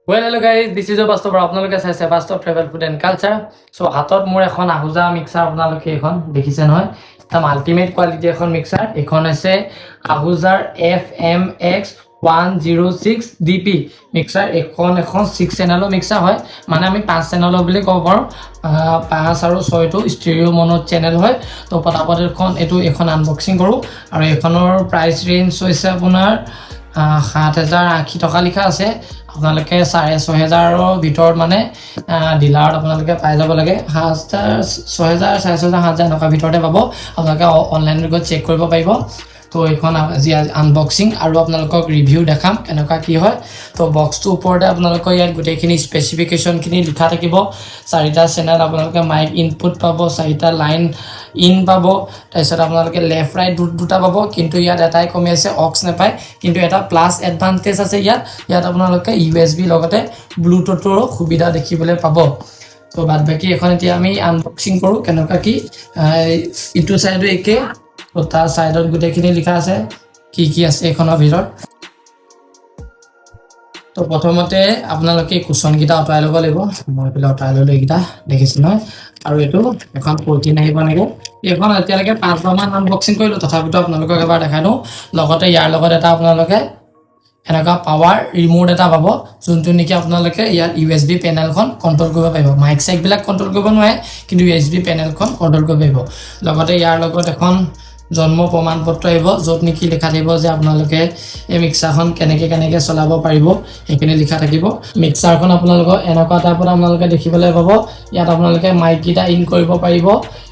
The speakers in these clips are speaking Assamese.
Well, hello guys, this is Bastav. আপোনালোকে চাইছে বাস্তৱ ট্ৰেভেল ফুড এণ্ড কালচাৰ। চ' হাতত মোৰ এখন আহুজা মিক্সাৰ আপোনালোকে এখন দেখিছে নহয়, একদম আল্টিমেট কোৱালিটি এখন মিক্সাৰ। এইখন হৈছে আহুজাৰ FMX 106 DP মিক্সাৰ। এখন 6 চেনেলৰ মিক্সাৰ হয়, মানে আমি 5 চেনেলৰ বুলি ক'ব পাৰোঁ। 5 আৰু 6টো ষ্টেৰিঅ' মনো চেনেল হয়। তো পটাপট এখন আনবক্সিং কৰোঁ। আৰু এইখনৰ প্ৰাইচ ৰেঞ্জ হৈছে আপোনাৰ 7,080 টকা লিখা আছে। আপোনালোকে 6,500ৰ ভিতৰত মানে ডিলাৰত আপোনালোকে পাই যাব লাগে। 6,000, 4,500, 7,000 এনেকুৱা ভিতৰতে পাব। আপোনালোকে অনলাইনত গৈ চেক কৰিব পাৰিব। তো এইখন আজি আনবক্সিং আৰু আপোনালোকক ৰিভিউ দেখাম কেনেকুৱা কি হয়। তো বক্সটোৰ ওপৰতে আপোনালোকৰ ইয়াত গোটেইখিনি স্পেচিফিকেশ্যনখিনি লিখা থাকিব। 4টা চেনেল আপোনালোকে মাইক ইনপুট পাব, 4টা লাইন ইন পাব। তাৰপিছত আপোনালোকে লেফ্ট ৰাইট দুটা পাব, কিন্তু ইয়াত এটাই কমি আছে, অক্স নাপায়। কিন্তু এটা প্লাছ এডভান্টেজ আছে ইয়াত আপোনালোকে USB লগতে ব্লুটুথৰো সুবিধা দেখিবলৈ পাব। তো বাদ বাকী এখন এতিয়া আমি আনবক্সিং কৰোঁ কেনেকুৱা কি। ইটো চাইডো একে, তো তাৰ চাইডত গোটেইখিনি লিখা আছে কি আছে এইখনৰ ভিতৰত। তো প্ৰথমতে আপোনালোকে কুচনকেইটা আঁতৰাই ল'ব লাগিব। মই পেলাই আঁতৰাই ল'লোঁ, এইকেইটা দেখিছে নহয়। আৰু এইটো এখন প্ৰটিন আহিব লাগে। এইখন এতিয়ালৈকে 5বাৰমান আনবক্সিং কৰিলোঁ, তথাপিতো আপোনালোকক এবাৰ দেখাই দিওঁ। লগতে ইয়াৰ লগত এটা আপোনালোকে এনেকুৱা পাৱাৰ ৰিমোট এটা পাব, যোনটো নেকি আপোনালোকে ইয়াত USB পেনেলখন কণ্ট্ৰল কৰিব পাৰিব। মাইক চাইকবিলাক কণ্ট্ৰল কৰিব নোৱাৰে, কিন্তু USB পেনেলখন কণ্ট্ৰল কৰিব পাৰিব। লগতে ইয়াৰ লগত এখন জন্ম প্ৰমাণ পত্ৰ আহিব, য'ত নেকি লিখা থাকিব যে আপোনালোকে এই মিক্সাৰখন কেনেকৈ চলাব পাৰিব, সেইখিনি লিখা থাকিব। মিক্সাৰখন আপোনালোকৰ এনেকুৱা টাইপত আপোনালোকে দেখিবলৈ পাব। ইয়াত আপোনালোকে মাইককেইটা ইন কৰিব পাৰিব,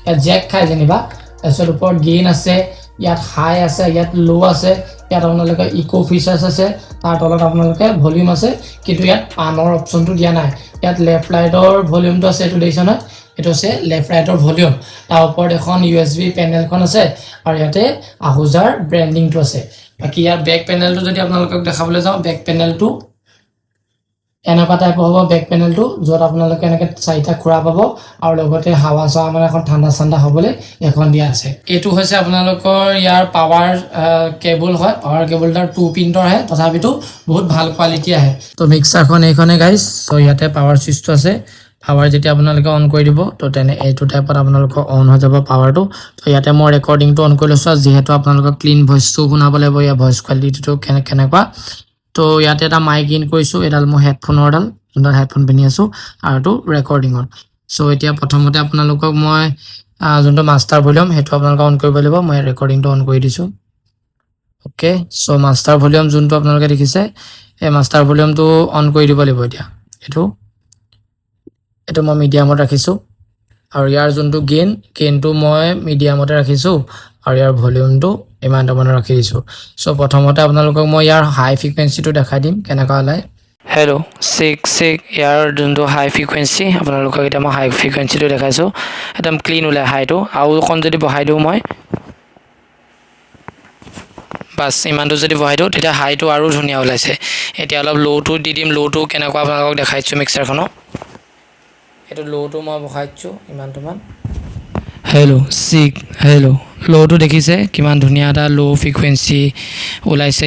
ইয়াত জেক খায় যেনিবা। তাৰপিছত ওপৰত গেইন আছে, ইয়াত হাই আছে, ইয়াত ল' আছে, ইয়াত আপোনালোকে ইকো ফিচাৰ্ছ আছে, তাৰ তলত আপোনালোকে ভলিউম আছে, কিন্তু ইয়াত পানৰ অপশ্যনটো দিয়া নাই। ইয়াত লেফ্ট ৰাইটৰ ভলিউমটো আছে, এইটো দেখিছে নহয়, এইটো হৈছে লেফ্ট ৰাইটৰ ভলিউম। তাৰ ওপৰত এখন USB পেনেলখন আছে, আৰু ইয়াতে আহুজাৰ ব্ৰেণ্ডিংটো আছে। বাকী ইয়াৰ বেক পেনেলটো যদি আপোনালোকক দেখাবলৈ যাওঁ, বেক পেনেলটো এনেকুৱা টাইপৰ হ'ব। বেক পেনেলটো য'ত আপোনালোকে এনেকৈ 4টা খুৰা পাব, আৰু লগতে হাৱা চাৱা মানে এখন ঠাণ্ডা হ'বলৈ এখন দিয়া আছে। এইটো হৈছে আপোনালোকৰ ইয়াৰ পাৱাৰ কেবল হয়। পাৱাৰ কেবলডাল 2 পিনৰ আহে, তথাপিতো বহুত ভাল কোৱালিটি আহে। তো মিক্সাৰখন এইখনে গাইজ। তো ইয়াতে পাৱাৰ ছুইচটো আছে। পাৱাৰ যেতিয়া আপোনালোকে অন কৰি দিব, তো এইটো টাইপত আপোনালোকৰ অন হৈ যাব পাৱাৰটো। তো ইয়াতে মই ৰেকৰ্ডিংটো অন কৰি লৈছোঁ, যিহেতু আপোনালোকক ক্লিন ভইচটো শুনাব লাগিব, ইয়াৰ ভইচ কোৱালিটিটো কেনেকুৱা। তো ইয়াতে এটা মাইক ইন কৰিছোঁ, এডাল মই হেডফোনৰডাল, যোনডাল হেডফোন পিন্ধি আছোঁ, আৰু এইটো ৰেকৰ্ডিঙৰ। চ' এতিয়া প্ৰথমতে আপোনালোকক মই যোনটো মাষ্টাৰ ভলিউম সেইটো আপোনালোকে অন কৰিব লাগিব। মই ৰেকৰ্ডিংটো অন কৰি দিছোঁ। অ'কে, চ' মাষ্টাৰ ভলিউম যোনটো আপোনালোকে দেখিছে, এই মাষ্টাৰ ভলিউমটো অন কৰি দিব লাগিব। এতিয়া এইটো মই মিডিয়ামত ৰাখিছোঁ, আৰু ইয়াৰ যোনটো গেইনটো মই মিডিয়ামতে ৰাখিছোঁ, আৰু ইয়াৰ ভলিউমটো ইমানটা মানে ৰাখি দিছোঁ। চ' প্ৰথমতে আপোনালোকক মই ইয়াৰ হাই ফ্ৰিকুৱেঞ্চিটো দেখাই দিম কেনেকুৱা ওলায়। হেল্ল' চেক ইয়াৰ যোনটো হাই ফ্ৰিকুৱেঞ্চি, আপোনালোকক এতিয়া মই হাই ফ্ৰিকুৱেঞ্চিটো দেখাইছোঁ। একদম ক্লিন ওলায় হাইটো। আৰু অকণ যদি বঢ়াই দিওঁ মই, বাছ ইমানটো যদি বঢ়াই দিওঁ, তেতিয়া হাইটো আৰু ধুনীয়া ওলাইছে। এতিয়া অলপ ল'টো দি দিম। ল'টো কেনেকুৱা আপোনালোকক দেখাইছোঁ মিক্সাৰখনত। এইটো ল'টো মই বঢ়াই দিছোঁ ইমানটোমান। হেল্ল' ল'টো দেখিছে কিমান ধুনীয়া এটা ল' ফ্ৰিকুৱেঞ্চি ওলাইছে।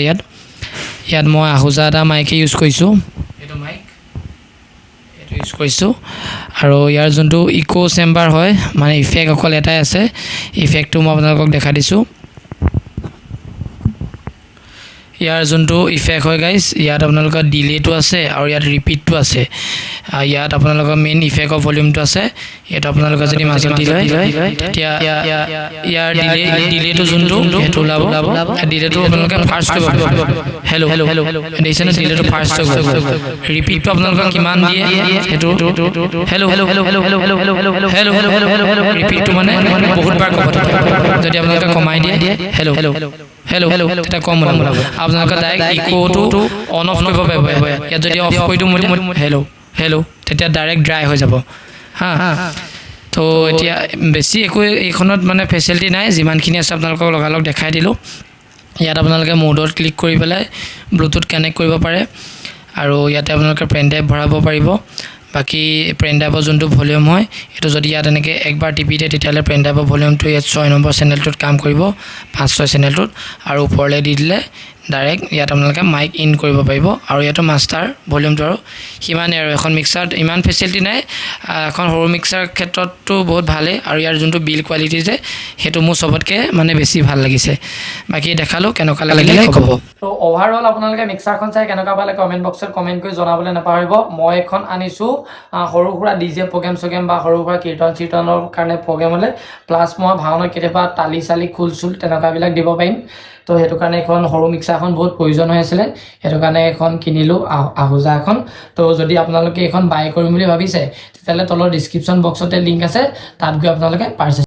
ইয়াত মই আহুজা এটা মাইকে ইউজ কৰিছোঁ, এইটো ইউজ কৰিছোঁ। আৰু ইয়াৰ যোনটো ইকো চেম্বাৰ হয়, মানে ইফেক্ট অকল এটাই আছে, ইফেক্টটো মই আপোনালোকক দেখাই দিছোঁ। ইয়াৰ যোনটো ইফেক্ট হয় গাইজ, ইয়াত আপোনালোকৰ ডিলেটো আছে, আৰু ইয়াত ৰিপিটটো আছে। ইয়াত আপোনালোকৰ মেইন ইফেক্টৰ ভলিউমটো আছে। এইটো আপোনালোকে যদি মাজত দি লয়, তেতিয়া ইয়াৰ ডিলেটো যোনটো সেইটো ওলাব। ডিলেটো আপোনালোকে ফাৰ্ষ্ট কৰিব। হেল্ল' দেখিছেনে, ডিলেটো ফাৰ্ষ্ট কৰিব। ৰিপিটটো আপোনালোকে কিমান দিয়ে সেইটো, হেল্ল' ৰিপিটটো মানে বহুতবাৰ ক'ব। যদি আপোনালোকে কমাই দিয়ে হেল্ল' তেতিয়া কম ওলাব। আপোনালোকে ডাইৰেক্ট ইক'টো অন অফ কৰিব পাৰিব। ইয়াত যদি অফ কৰি দিওঁ হেল্ল' তেতিয়া ডাইৰেক্ট ড্ৰাই হৈ যাব। তো এতিয়া বেছি একো এইখনত মানে ফেচিলিটি নাই, যিমানখিনি আছে আপোনালোকক লগালগ দেখাই দিলোঁ। ইয়াত আপোনালোকে মোডত ক্লিক কৰি পেলাই ব্লুটুথ কানেক্ট কৰিব পাৰে, আৰু ইয়াতে আপোনালোকে পেন ড্ৰাইভ ভৰাব পাৰিব। বাকী পেন ড্ৰাইভৰ যোনটো ভলিউম হয়, এইটো যদি ইয়াত এনেকৈ একবাৰ টিপি দিয়ে, তেতিয়াহ'লে পেন ড্ৰাইভৰ ভলিউমটো ইয়াত 6 নম্বৰ চেনেলটোত কাম কৰিব, 5-6 চেনেলটোত, আৰু ওপৰলৈ দি দিলে ডাইৰেক্ট ইয়াত আপোনালোকে মাইক ইন কৰিব পাৰিব আৰু ইয়াতো মাষ্টাৰ ভলিউমটো আৰু সিমানেই আৰু এখন মিক্সাৰত ইমান ফেচিলিটি নাই এখন সৰু মিক্সাৰ ক্ষেত্ৰততো বহুত ভালেই আৰু ইয়াৰ যোনটো বিল কোৱালিটি যে সেইটো মোৰ চবতকৈ মানে বেছি ভাল লাগিছে বাকী দেখালোঁ কেনেকুৱা লাগিলে ক'ব তো অভাৰঅল আপোনালোকে মিক্সাৰখন চাই কেনেকুৱা পালে কমেণ্ট বক্সত কমেণ্ট কৰি জনাবলৈ নাপাহৰিব মই এখন আনিছোঁ সৰু সুৰা ডিজে প্ৰগ্ৰেম চগ্ৰেম বা সৰু সুৰা কীৰ্তন চিৰ্তনৰ কাৰণে প্ৰগ্ৰেম হ'লে প্লাছ মই ভাওনাত কেতিয়াবা তালি চালি খোল চোল তেনেকুৱাবিলাক দিব পাৰিম তো সেইটো কাৰণে এখন সৰু মিক্সাৰখন বহুত প্ৰয়োজন হৈ আছিলে সেইটো কাৰণে এখন কিনিলোঁ আহুজা এখন তো যদি আপোনালোকে এখন বাই কৰিম বুলি ভাবিছে তেতিয়াহ'লে তলৰ ডিছক্ৰিপশ্যন বক্সতে লিংক আছে তাত গৈ আপোনালোকে পাৰ্চেছ